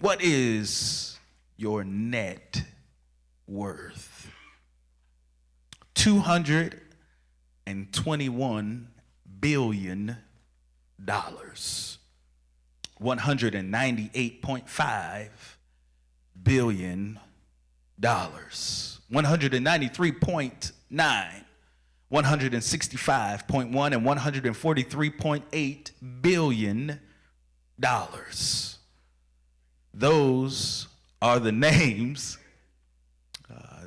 What is your net worth? $221 billion. $198.5 billion. 193.9, 165.1, and $143.8 billion. Those are the names.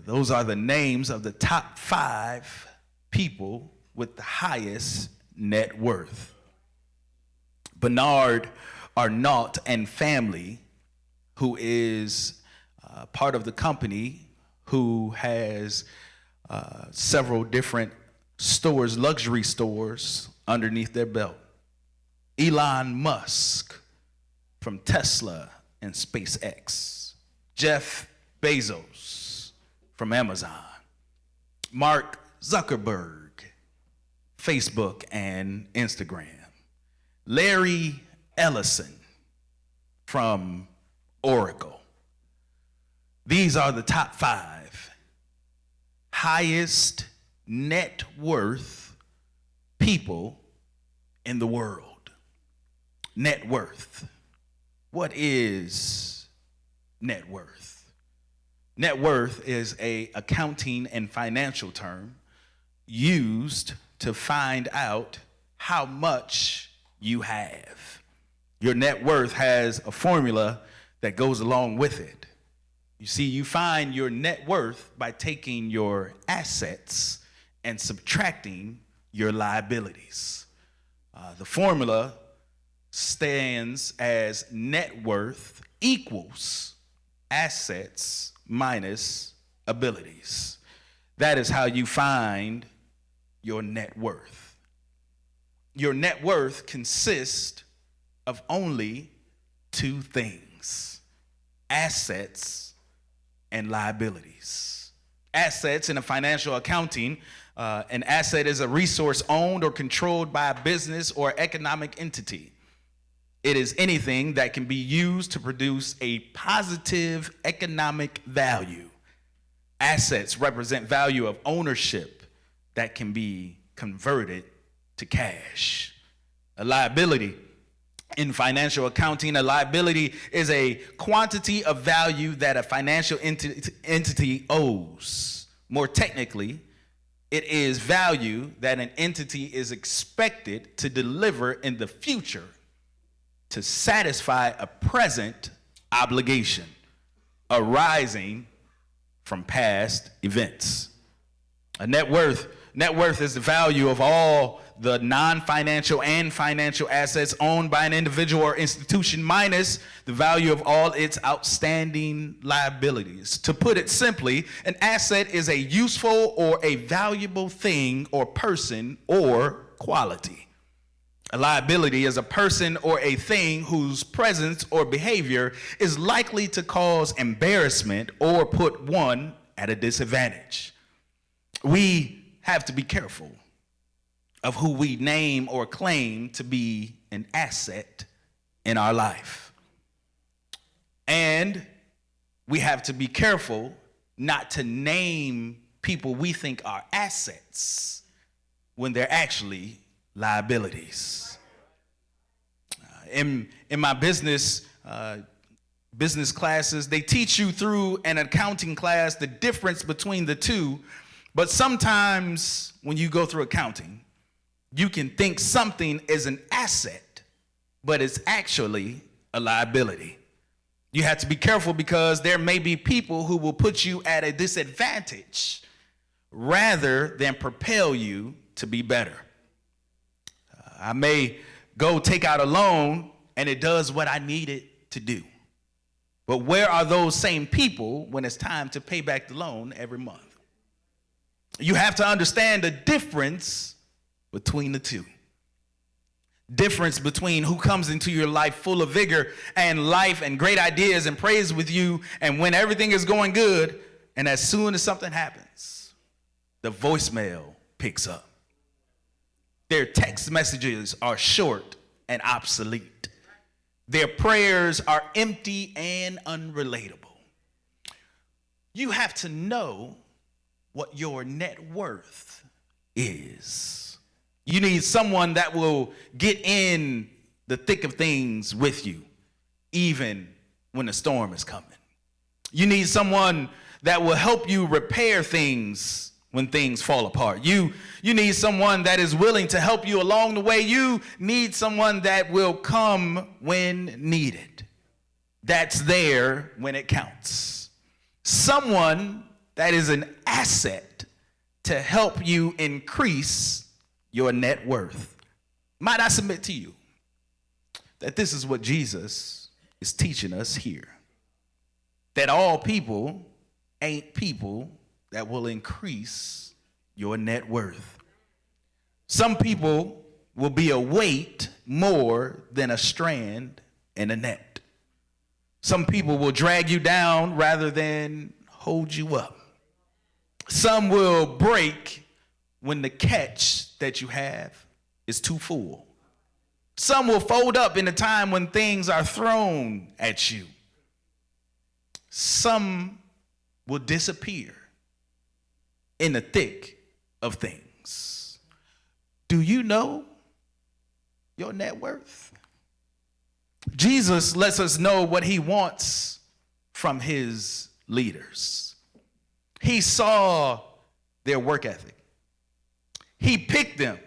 Those are the names of the top 5 people with the highest net worth. Bernard Arnault and family, who is part of the company, who has several different stores, luxury stores, underneath their belt. Elon Musk from Tesla and SpaceX. Jeff Bezos from Amazon. Mark Zuckerberg, Facebook and Instagram. Larry Ellison from Oracle. These are the top 5 highest net worth people in the world. Net worth. What is net worth? Net worth is an accounting and financial term used to find out how much you have. Your net worth has a formula that goes along with it. You see, you find your net worth by taking your assets and subtracting your liabilities. The formula stands as net worth equals assets minus abilities. That is how you find your net worth. Your net worth consists of only 2 things: assets and liabilities. Assets in a financial accounting, an asset is a resource owned or controlled by a business or economic entity. It is anything that can be used to produce a positive economic value. Assets represent value of ownership that can be converted to cash. A liability in financial accounting, a liability is a quantity of value that a financial entity owes. More technically, it is value that an entity is expected to deliver in the future to satisfy a present obligation arising from past events. A net worth is the value of all the non-financial and financial assets owned by an individual or institution minus the value of all its outstanding liabilities. To put it simply, an asset is a useful or a valuable thing or person or quality. A liability is a person or a thing whose presence or behavior is likely to cause embarrassment or put one at a disadvantage. We have to be careful of who we name or claim to be an asset in our life. And we have to be careful not to name people we think are assets when they're actually liabilities. In my business classes, they teach you through an accounting class the difference between the two, but sometimes when you go through accounting, you can think something is an asset, but it's actually a liability. You have to be careful because there may be people who will put you at a disadvantage rather than propel you to be better. I may go take out a loan and it does what I need it to do. But where are those same people when it's time to pay back the loan every month? You have to understand the difference between the two. Difference between who comes into your life full of vigor and life and great ideas and prays with you and when everything is going good, and as soon as something happens, the voicemail picks up. Their text messages are short and obsolete. Their prayers are empty and unrelatable. You have to know what your net worth is. You need someone that will get in the thick of things with you, even when the storm is coming. You need someone that will help you repair things when things fall apart. You need someone that is willing to help you along the way. You need someone that will come when needed, that's there when it counts. Someone that is an asset to help you increase your net worth. Might I submit to you that this is what Jesus is teaching us here? That all people ain't people that will increase your net worth. Some people will be a weight more than a strand in a net. Some people will drag you down rather than hold you up. Some will break when the catch that you have is too full. Some will fold up in a time when things are thrown at you. Some will disappear in the thick of things. Do you know your net worth? Jesus lets us know what he wants from his leaders. He saw their work ethic. He picked them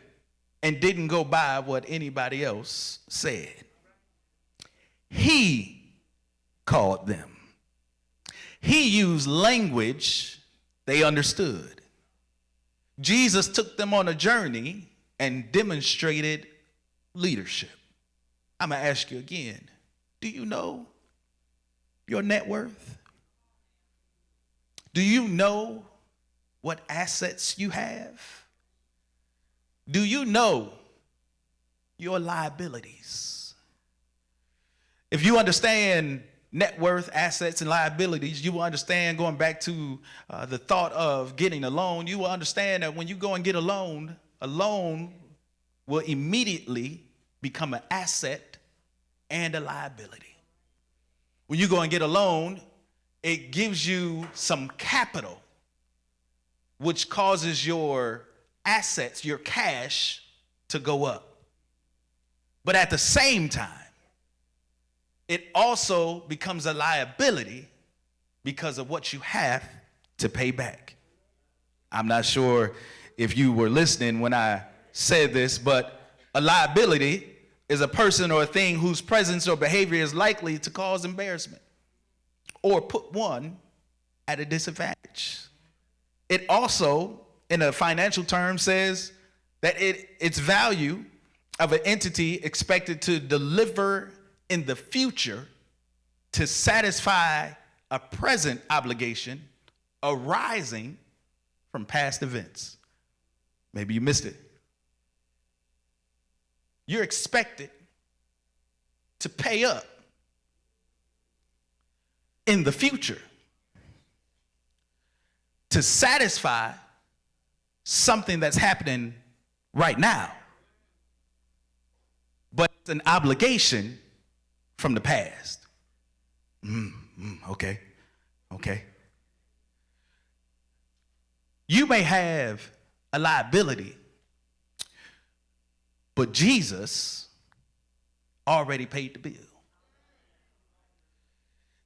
and didn't go by what anybody else said. He called them. He used language they understood. Jesus took them on a journey and demonstrated leadership. I'm going to ask you again, do you know your net worth? Do you know what assets you have? Do you know your liabilities? If you understand net worth, assets, and liabilities, you will understand, going back to the thought of getting a loan, you will understand that when you go and get a loan will immediately become an asset and a liability. When you go and get a loan, it gives you some capital, which causes your assets, your cash, to go up. But at the same time, it also becomes a liability because of what you have to pay back. I'm not sure if you were listening when I said this, but a liability is a person or a thing whose presence or behavior is likely to cause embarrassment or put one at a disadvantage. It also, in a financial term, says that its value of an entity expected to deliver in the future to satisfy a present obligation arising from past events. Maybe you missed it. You're expected to pay up in the future to satisfy something that's happening right now, but it's an obligation from the past. Okay. You may have a liability, but Jesus already paid the bill.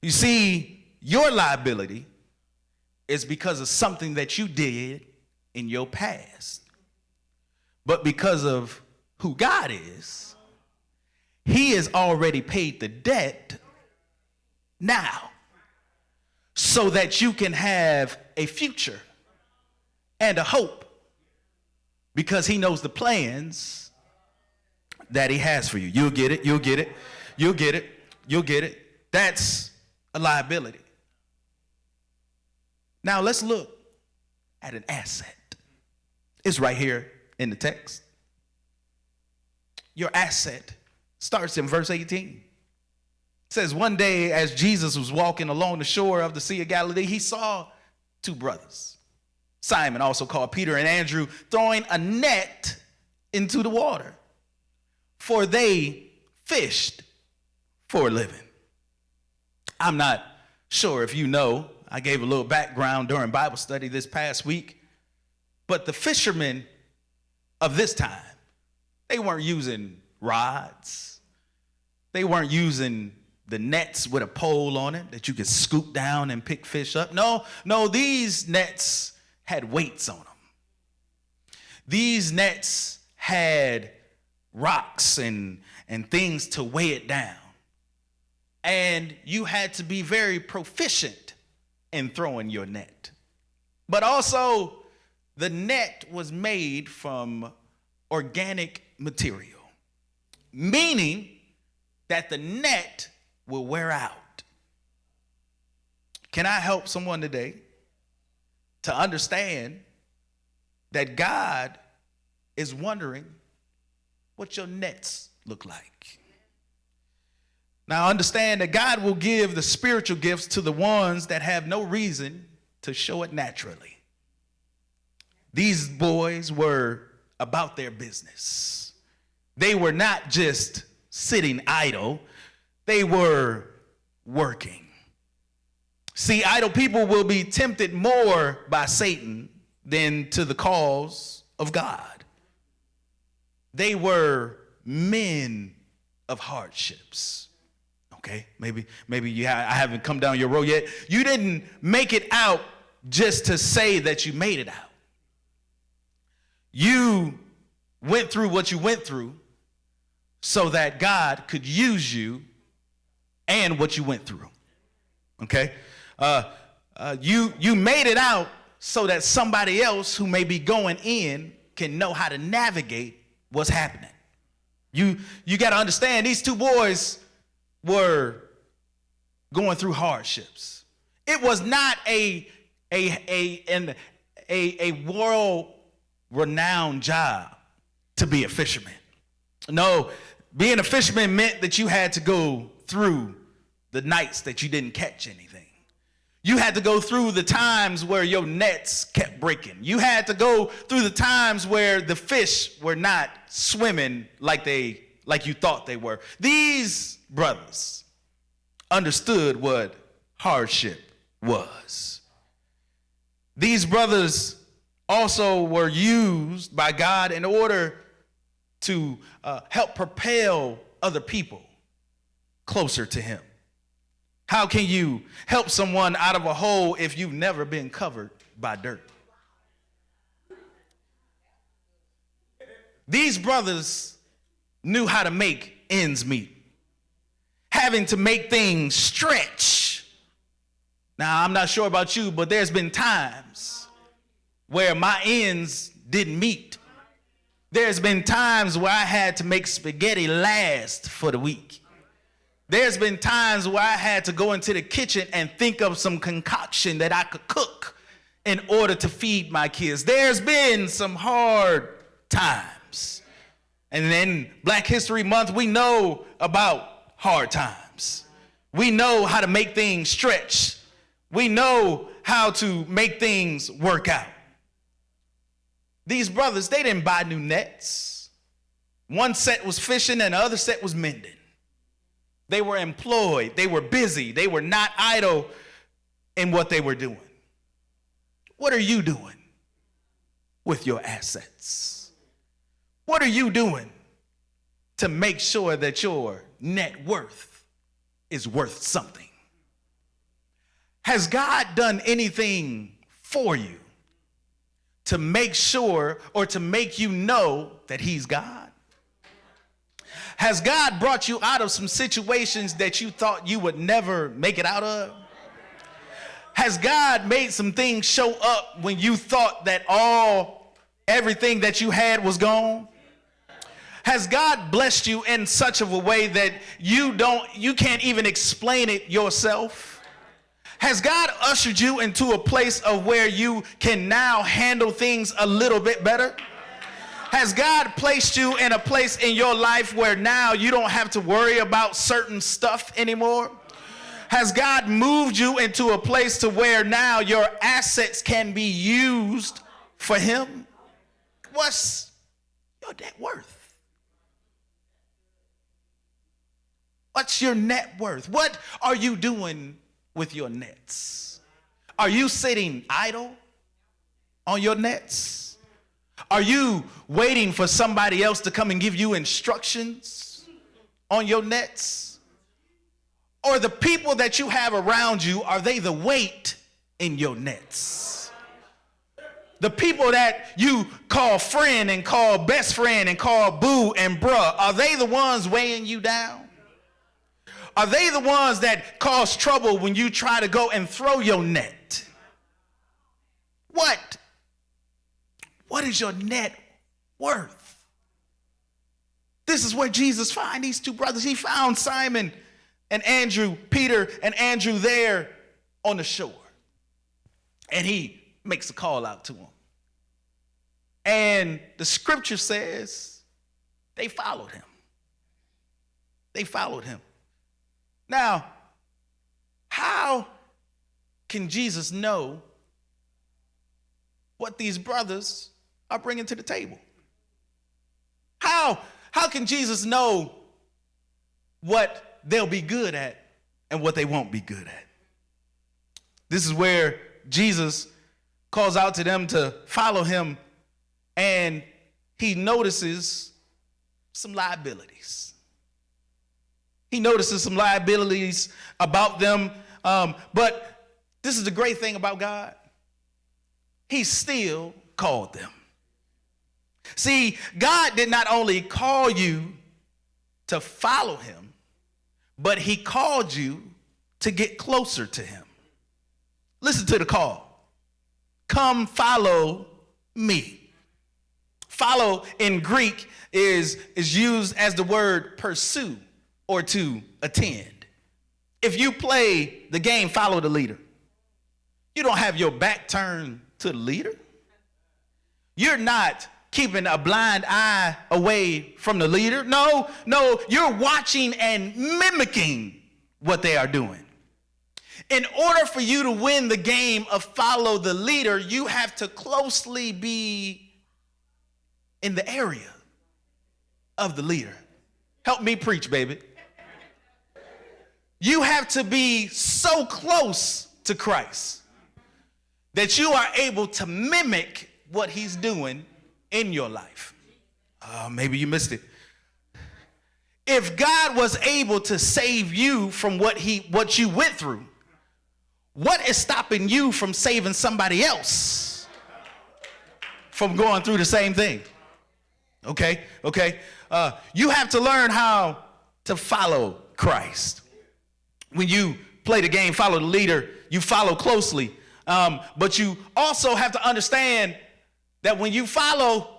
You see, your liability is because of something that you did in your past. But because of who God is, he has already paid the debt now so that you can have a future and a hope, because he knows the plans that he has for you. You'll get it. That's a liability. Now let's look at an asset. It's right here in the text. Your asset starts in verse 18. It says, one day as Jesus was walking along the shore of the Sea of Galilee, he saw two brothers, Simon, also called Peter, and Andrew, throwing a net into the water, for they fished for a living. I'm not sure if you know, I gave a little background during Bible study this past week, but the fishermen of this time, they weren't using rods. They weren't using the nets with a pole on it that you could scoop down and pick fish up. No, these nets had weights on them. These nets had rocks and things to weigh it down. And you had to be very proficient in throwing your net. But also, the net was made from organic material, meaning that the net will wear out. Can I help someone today to understand that God is wondering what your nets look like? Now understand that God will give the spiritual gifts to the ones that have no reason to show it naturally. These boys were about their business. They were not just sitting idle, they were working. See, idle people will be tempted more by Satan than to the cause of God. They were men of hardships. Okay, maybe I haven't come down your road yet. You didn't make it out just to say that you made it out. You went through what you went through so that God could use you and what you went through. Okay, you made it out so that somebody else who may be going in can know how to navigate what's happening. You got to understand, these two boys were going through hardships. It was not a world-renowned job to be a fisherman. No, being a fisherman meant that you had to go through the nights that you didn't catch anything. You had to go through the times where your nets kept breaking. You had to go through the times where the fish were not swimming like you thought they were. These brothers understood what hardship was. These brothers also were used by God in order to help propel other people closer to him. How can you help someone out of a hole if you've never been covered by dirt? These brothers knew how to make ends meet, having to make things stretch. Now, I'm not sure about you, but there's been times where my ends didn't meet. There's been times where I had to make spaghetti last for the week. There's been times where I had to go into the kitchen and think of some concoction that I could cook in order to feed my kids. There's been some hard times. And in Black History Month, we know about hard times. We know how to make things stretch. We know how to make things work out. These brothers, they didn't buy new nets. One set was fishing and the other set was mending. They were employed. They were busy. They were not idle in what they were doing. What are you doing with your assets? What are you doing to make sure that your net worth is worth something? Has God done anything for you to make sure or to make you know that he's God? Has God brought you out of some situations that you thought you would never make it out of? Has God made some things show up when you thought that everything that you had was gone? Has God blessed you in such of a way that you can't even explain it yourself? Has God ushered you into a place of where you can now handle things a little bit better? Has God placed you in a place in your life where now you don't have to worry about certain stuff anymore? Has God moved you into a place to where now your assets can be used for him? What's your net worth? What's your net worth? What are you doing with your nets? Are you sitting idle on your nets? Are you waiting for somebody else to come and give you instructions on your nets? Or the people that you have around you, are they the weight in your nets? The people that you call friend and call best friend and call boo and bruh, are they the ones weighing you down? Are they the ones that cause trouble when you try to go and throw your net? What is your net worth? This is where Jesus found these two brothers. He found Simon and Andrew, Peter and Andrew there on the shore. And he makes a call out to them. And the scripture says they followed him. They followed him. Now, how can Jesus know what these brothers are bringing to the table? How can Jesus know what they'll be good at and what they won't be good at? This is where Jesus calls out to them to follow him, and he notices some liabilities. He notices some liabilities about them, but this is the great thing about God. He still called them. See, God did not only call you to follow him, but he called you to get closer to him. Listen to the call. Come follow me. Follow in Greek is used as the word pursue or to attend. If you play the game Follow the Leader, you don't have your back turned to the leader. You're not keeping a blind eye away from the leader. No, you're watching and mimicking what they are doing. In order for you to win the game of follow the leader, you have to closely be in the area of the leader. Help me preach, baby. You have to be so close to Christ that you are able to mimic what he's doing in your life. Maybe you missed it. If God was able to save you from what you went through, what is stopping you from saving somebody else from going through the same thing? Okay. You have to learn how to follow Christ. When you play the game Follow the Leader, you follow closely. But you also have to understand that when you follow,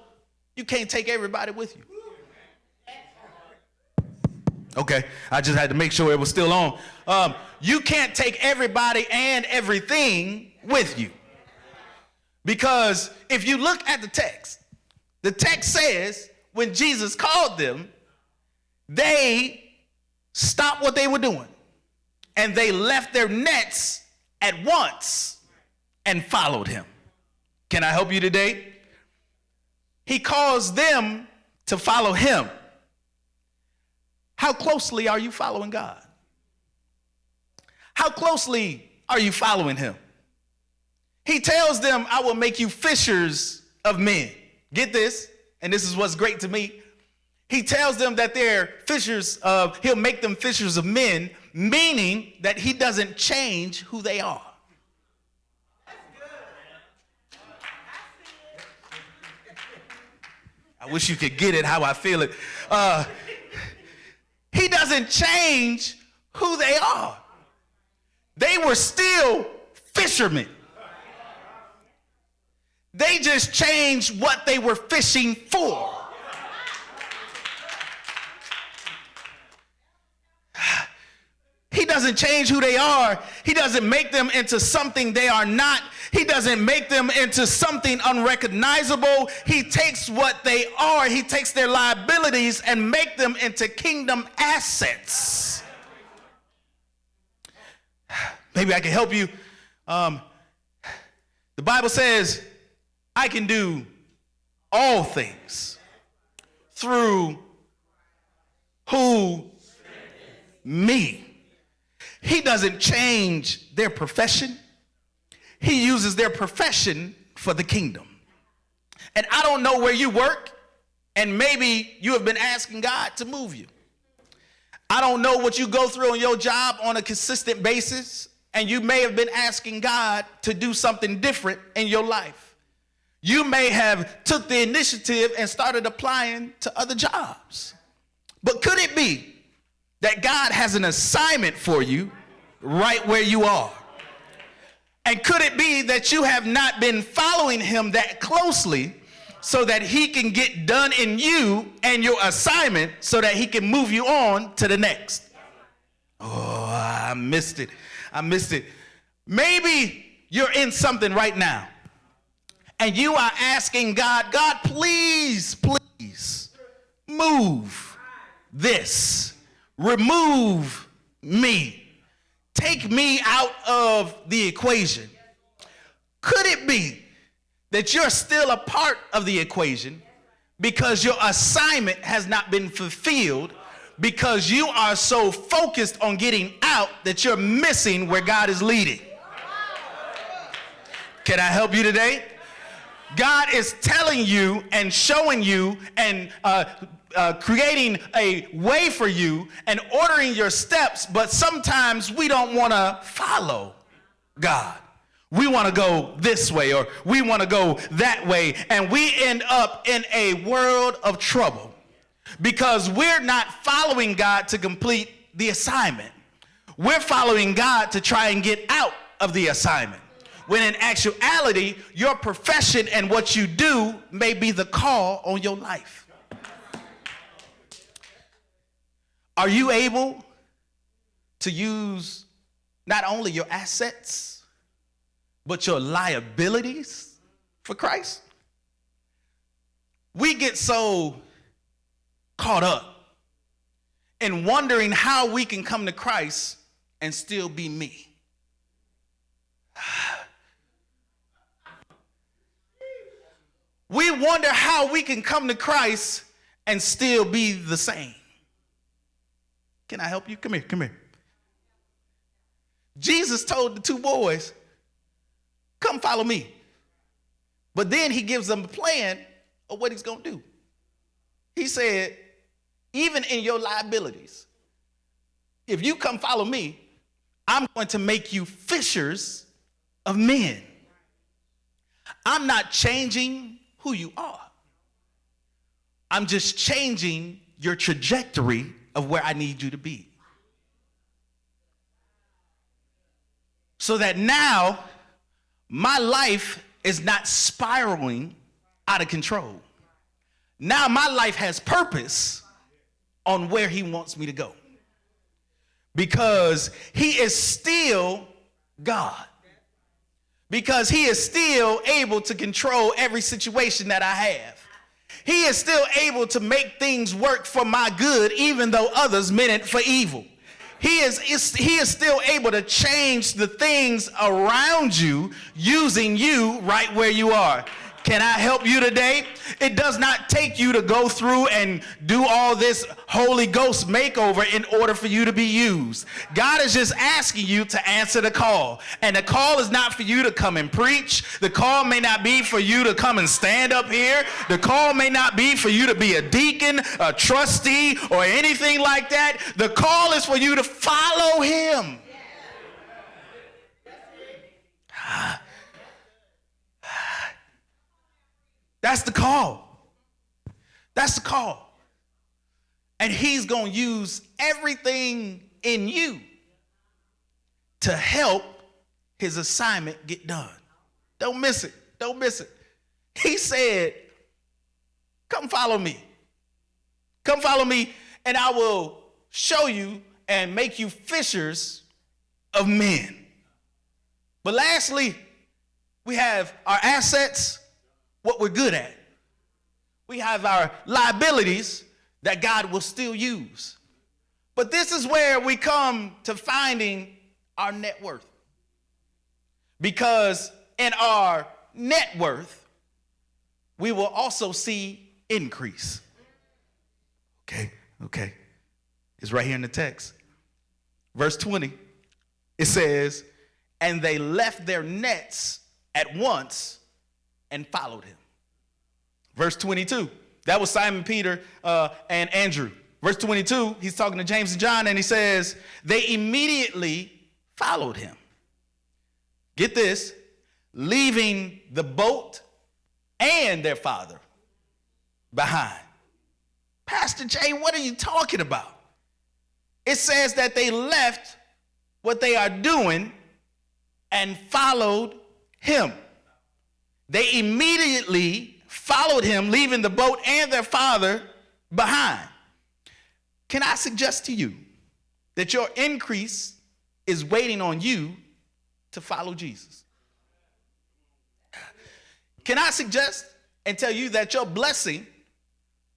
you can't take everybody with you. Okay, I just had to make sure it was still on. You can't take everybody and everything with you. Because if you look at the text says when Jesus called them, they stopped what they were doing. And they left their nets at once and followed him. Can I help you today? He calls them to follow him. How closely are you following God? How closely are you following him? He tells them, I will make you fishers of men. Get this, and this is what's great to me. He tells them that they're he'll make them fishers of men, meaning that he doesn't change who they are. I wish you could get it how I feel it. He doesn't change who they are. They were still fishermen. They just changed what they were fishing for. He doesn't change who they are. He doesn't make them into something they are not. He doesn't make them into something unrecognizable. He takes what they are, he takes their liabilities and make them into kingdom assets. Maybe I can help you. The Bible says, I can do all things through who me. He doesn't change their profession. He uses their profession for the kingdom. And I don't know where you work, and maybe you have been asking God to move you. I don't know what you go through on your job on a consistent basis, and you may have been asking God to do something different in your life. You may have took the initiative and started applying to other jobs. But could it be that God has an assignment for you right where you are? And could it be that you have not been following him that closely so that he can get done in you and your assignment so that he can move you on to the next? Oh, I missed it. Maybe you're in something right now and you are asking God, please move this. Remove me. Take me out of the equation. Could it be that you're still a part of the equation because your assignment has not been fulfilled because you are so focused on getting out that you're missing where God is leading? Can I help you today? God is telling you and showing you and creating a way for you and ordering your steps, but sometimes we don't want to follow God. We want to go this way or we want to go that way, and we end up in a world of trouble because we're not following God to complete the assignment. We're following God to try and get out of the assignment, when in actuality, your profession and what you do may be the call on your life. Are you able to use not only your assets, but your liabilities for Christ? We get so caught up in wondering how we can come to Christ and still be me. We wonder how we can come to Christ and still be the same. Can I help you? Come here. Jesus told the two boys, come follow me. But then he gives them a plan of what he's going to do. He said, even in your liabilities, if you come follow me, I'm going to make you fishers of men. I'm not changing who you are. I'm just changing your trajectory of where I need you to be. So that now my life is not spiraling out of control. Now my life has purpose on where he wants me to go. Because he is still God. Because he is still able to control every situation that I have. He is still able to make things work for my good, even though others meant it for evil. He is still able to change the things around you using you right where you are. Can I help you today? It does not take you to go through and do all this Holy Ghost makeover in order for you to be used. God is just asking you to answer the call. And the call is not for you to come and preach. The call may not be for you to come and stand up here. The call may not be for you to be a deacon, a trustee, or anything like that. The call is for you to follow him. That's the call. That's the call. And he's going to use everything in you to help his assignment get done. Don't miss it. Don't miss it. He said, come follow me. Come follow me, and I will show you and make you fishers of men. But lastly, we have our assets, what we're good at. We have our liabilities that God will still use. But this is where we come to finding our net worth. Because in our net worth, we will also see increase. Okay. It's right here in the text. Verse 20, it says, and they left their nets at once and followed him. Verse 22, that was Simon Peter and Andrew. Verse 22, he's talking to James and John, and he says, they immediately followed him. Get this, leaving the boat and their father behind. Pastor Jay, what are you talking about? It says that they left what they are doing and followed him. They immediately followed him, leaving the boat and their father behind. Can I suggest to you that your increase is waiting on you to follow Jesus? Can I suggest and tell you that your blessing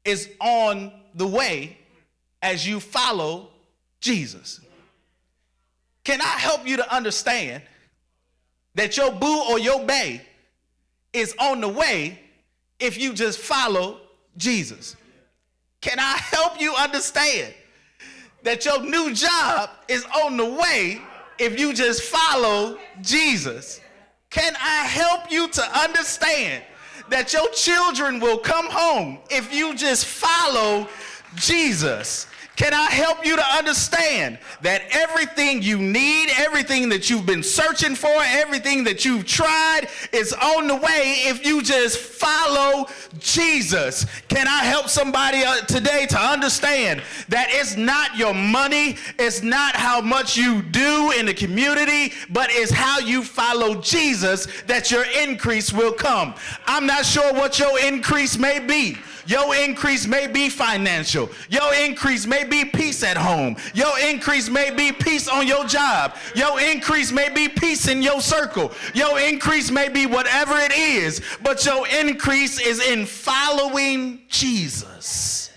is on the way as you follow Jesus? Can I help you to understand that your boo or your bae is on the way if you just follow Jesus? Can I help you understand that your new job is on the way if you just follow Jesus? Can I help you to understand that your children will come home if you just follow Jesus? Can I help you to understand that everything you need, everything that you've been searching for, everything that you've tried is on the way if you just follow Jesus? Can I help somebody today to understand that it's not your money, it's not how much you do in the community, but it's how you follow Jesus that your increase will come? I'm not sure what your increase may be. Your increase may be financial. Your increase may be peace at home. Your increase may be peace on your job. Your increase may be peace in your circle. Your increase may be whatever it is, but your increase is in following Jesus.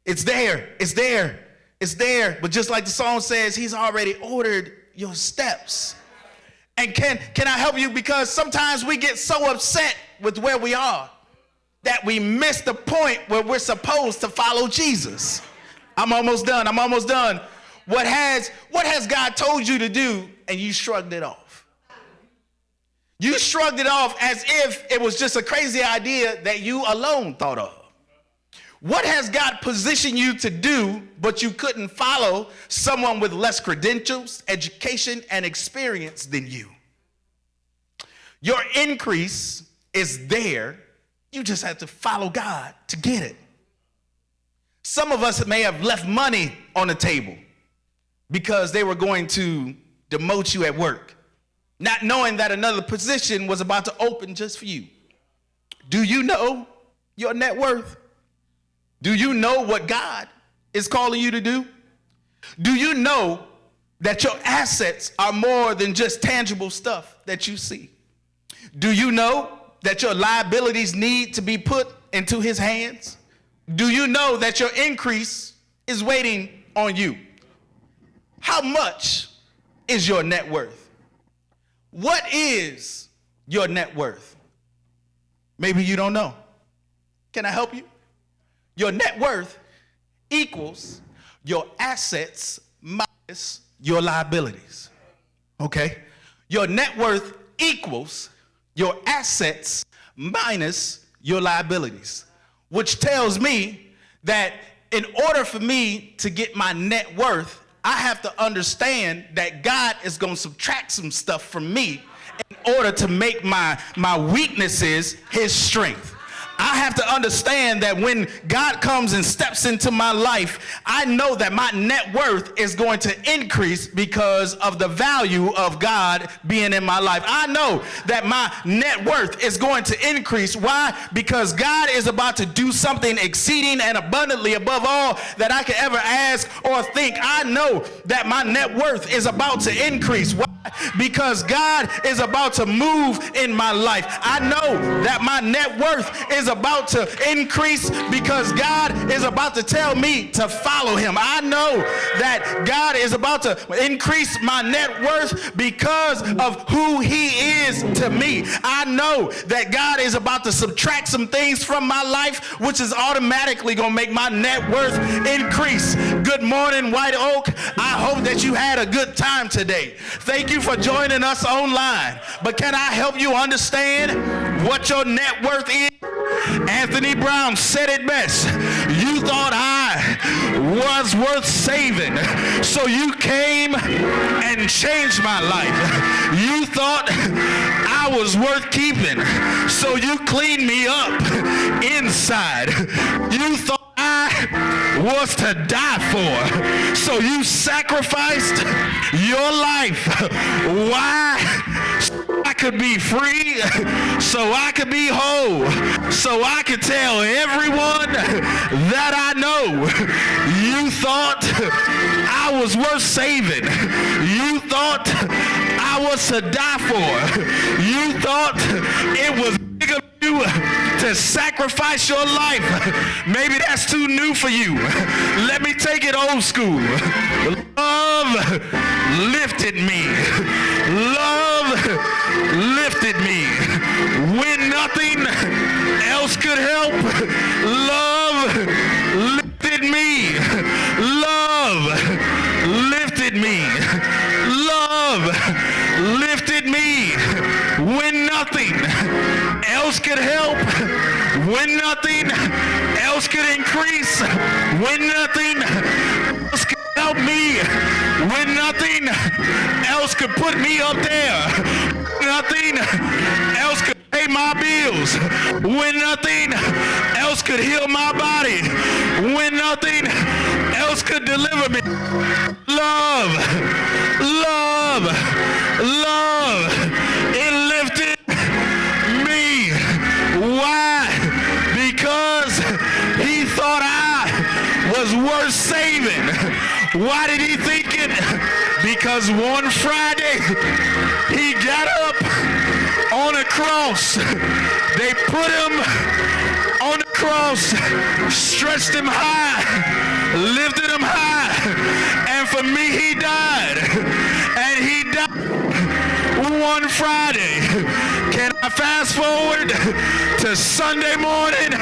It's there. It's there. It's there. But just like the song says, he's already ordered your steps. And can I help you? Because sometimes we get so upset with where we are that we miss the point where we're supposed to follow Jesus. I'm almost done. What has God told you to do and you shrugged it off? You shrugged it off as if it was just a crazy idea that you alone thought of. What has God positioned you to do, but you couldn't follow someone with less credentials, education, and experience than you? Your increase is there. You just have to follow God to get it. Some of us may have left money on the table because they were going to demote you at work, not knowing that another position was about to open just for you. Do you know your net worth? Do you know what God is calling you to do? Do you know that your assets are more than just tangible stuff that you see? Do you know that your liabilities need to be put into his hands? Do you know that your increase is waiting on you? How much is your net worth? What is your net worth? Maybe you don't know. Can I help you? Your net worth equals your assets minus your liabilities. Okay? Your net worth equals your assets minus your liabilities, which tells me that in order for me to get my net worth, I have to understand that God is going to subtract some stuff from me in order to make my weaknesses his strength. I have to understand that when God comes and steps into my life, I know that my net worth is going to increase because of the value of God being in my life. I know that my net worth is going to increase. Why? Because God is about to do something exceeding and abundantly above all that I could ever ask or think. I know that my net worth is about to increase. Why? because God is about to move in my life. I know that my net worth is about to increase because God is about to tell me to follow him. I know that God is about to increase my net worth because of who he is to me. I know that God is about to subtract some things from my life, which is automatically going to make my net worth increase. Good morning, White Oak. I hope that you had a good time today. Thank you for joining us online. But can I help you understand what your net worth is? Anthony Brown said it best. You thought I was worth saving, so you came and changed my life. You thought I was worth keeping, so you cleaned me up inside. You thought I was to die for, so you sacrificed your life. Why? So I could be free, so I could be whole, so I could tell everyone that I know. You thought I was worth saving. You thought I was to die for. You thought it was big of you to sacrifice your life. Maybe that's too new for you. Let me take it old school. Love lifted me. Love lifted me when nothing else could help. Love lifted me. Love lifted me. Love lifted me when nothing else could help, when nothing else could increase, when nothing else could help me, when nothing else could put me up there, nothing else could pay my bills, when nothing else could heal my body, when nothing else could deliver me. Love, love, love, it lifted me. Why? Because he thought I was worth saving. Why did he think it? Because one Friday he got up on a cross. They put him on the cross, stretched him high, lifted him high, and for me he died. And he died one Friday. Can I fast forward to Sunday morning?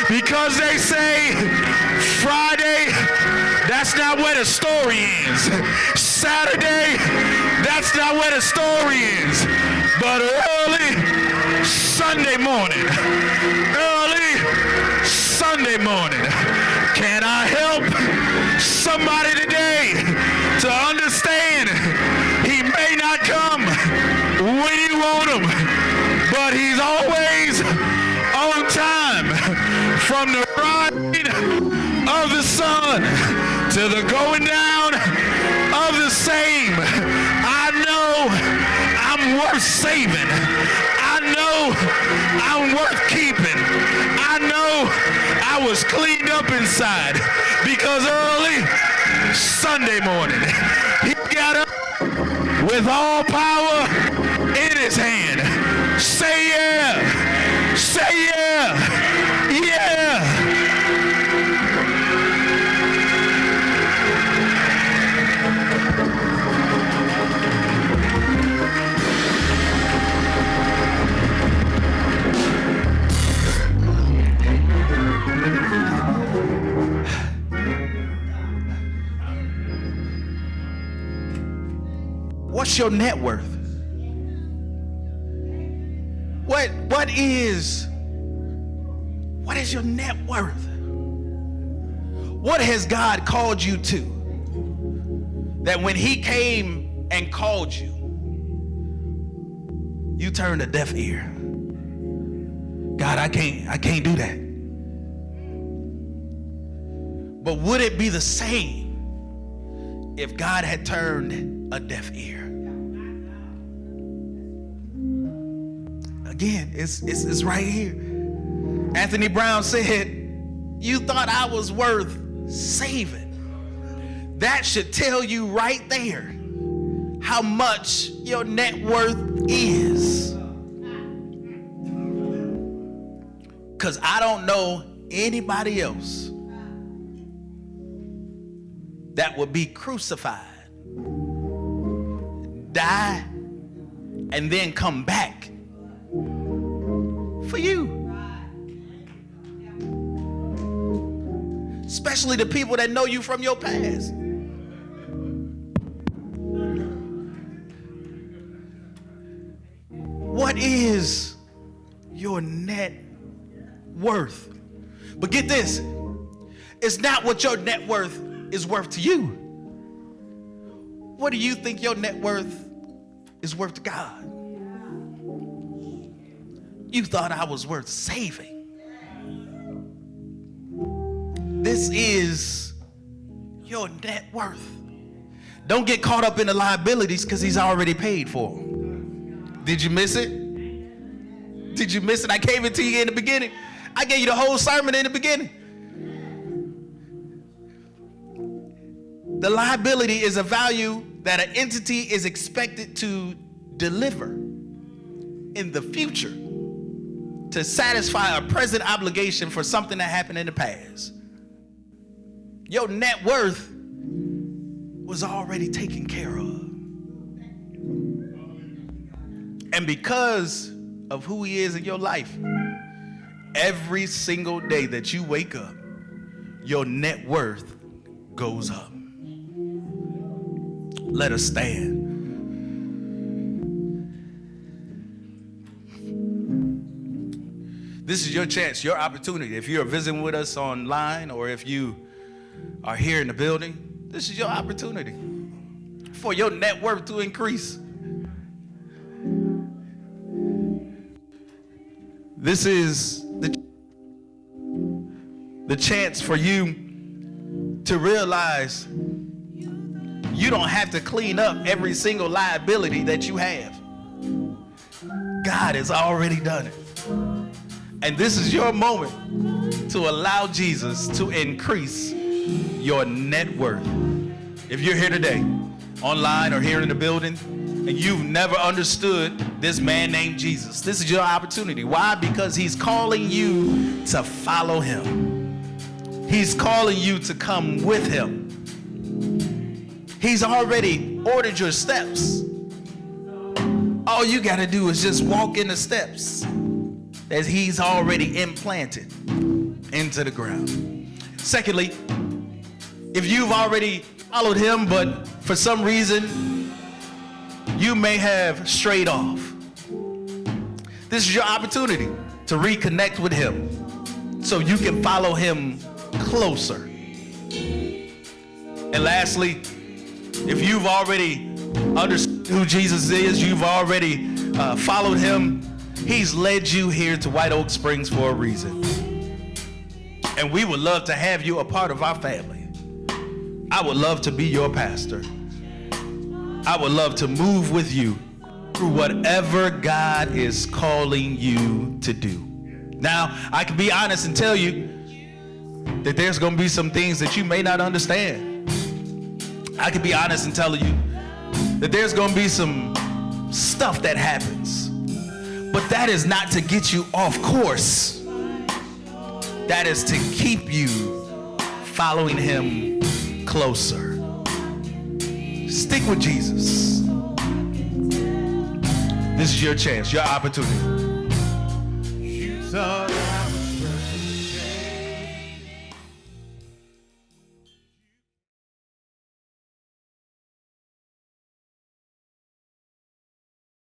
Because they say Friday, that's not where the story ends. Saturday, that's not where the story ends. But early Sunday morning, can I help somebody today to understand he may not come when you want him, but he's always on time. From the rising of the sun to the going down of the same, I know I'm worth saving. I know I'm worth keeping. I know I was cleaned up inside because early Sunday morning he got up with all power in his hand. Say yeah. Say yeah. Yeah. What's your net worth? What is your net worth? What has God called you to? That when he came and called you, you turned a deaf ear. God, I can't do that. But would it be the same if God had turned a deaf ear? Again, it's right here. Anthony Brown said, you thought I was worth saving. That should tell you right there how much your net worth is. Because I don't know anybody else that would be crucified, die, and then come back for you. Especially the people that know you from your past. What is your net worth? But get this, it's not what your net worth is worth to you. What do you think your net worth is worth to God? You thought I was worth saving. This is your net worth. Don't get caught up in the liabilities because he's already paid for them. Did you miss it? Did you miss it? I gave it to you in the beginning. I gave you the whole sermon in the beginning. The liability is a value that an entity is expected to deliver in the future to satisfy a present obligation for something that happened in the past. Your net worth was already taken care of. And because of who he is in your life, every single day that you wake up, your net worth goes up. Let us stand. This is your chance, your opportunity. If you're visiting with us online or if you are here in the building, this is your opportunity for your net worth to increase. This is the chance for you to realize you don't have to clean up every single liability that you have. God has already done it. And this is your moment to allow Jesus to increase your net worth. If you're here today, online or here in the building, and you've never understood this man named Jesus, this is your opportunity. Why? Because he's calling you to follow him. He's calling you to come with him. He's already ordered your steps. All you got to do is just walk in the steps that he's already implanted into the ground. Secondly, if you've already followed him, but for some reason you may have strayed off, this is your opportunity to reconnect with him so you can follow him closer. And lastly, if you've already understood who Jesus is, you've already followed him, he's led you here to White Oak Springs for a reason. And we would love to have you a part of our family. I would love to be your pastor. I would love to move with you through whatever God is calling you to do. Now, I can be honest and tell you that there's going to be some things that you may not understand. I can be honest and tell you that there's going to be some stuff that happens. But that is not to get you off course. That is to keep you following him closer. Stick with Jesus. This is your chance, your opportunity.